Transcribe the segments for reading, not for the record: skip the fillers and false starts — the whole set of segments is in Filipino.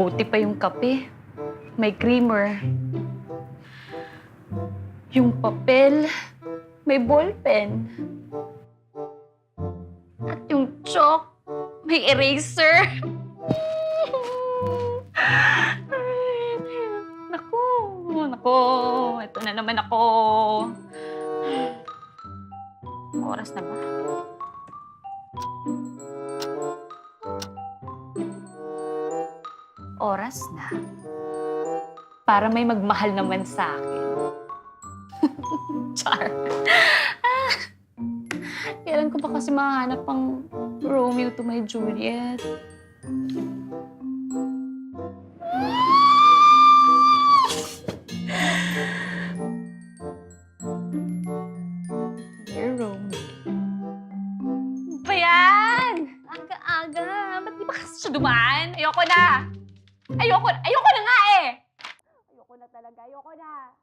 Mabuti pa yung kape. May creamer. Yung papel, may ballpen. At yung chalk, may eraser. Naku, naku. Ito na naman ako. Oras na ba? Oras na. Para may magmahal naman sa akin. Char. Kailan ko pa kasi mahanap ang Romeo to my Juliet? Dear Romeo. Ba yan? Aga-aga. Ba't di ba kasi siya dumaan? Ayoko na. Ayoko na nga eh! Ayoko na talaga, ayoko na.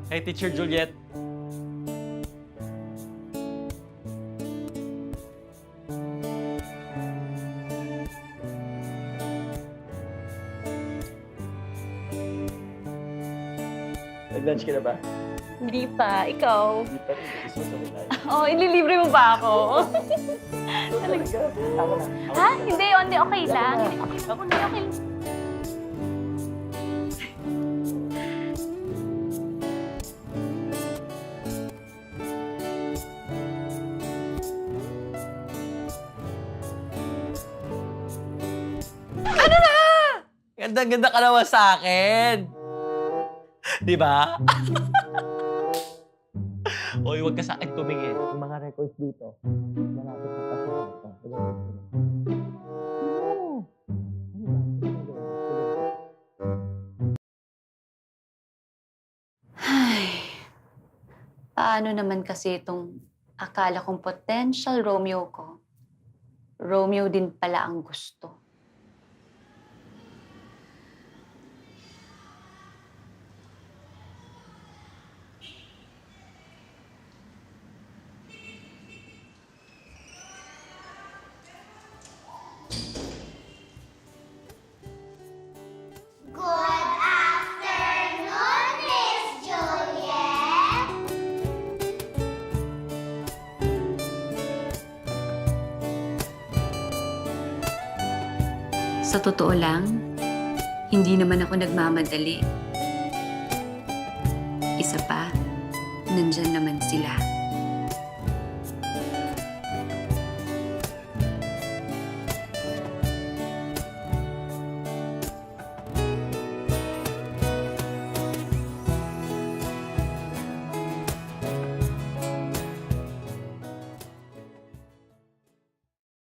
Hey, Teacher Juliet. Nag-lunch ka na ba? Hindi pa. Ikaw? Hindi pa rin. Gusto mo sabay tayo. Oh, ililibre mo ba ako? Talaga? Ako na. Ha? Hindi, hindi. Okay lang. Ako na, okay lang. Ganda-ganda ka naman sa akin. Di ba? Hoy, huwag ka sa akin tumingin. Yung mga records dito, malapit sa pasok ito. Ay, paano naman kasi itong akala kong potential Romeo ko? Romeo din pala ang gusto. Good afternoon, Miss Juliet. Sa totoo lang, hindi naman ako nagmamadali. Isa pa, nandyan naman sila.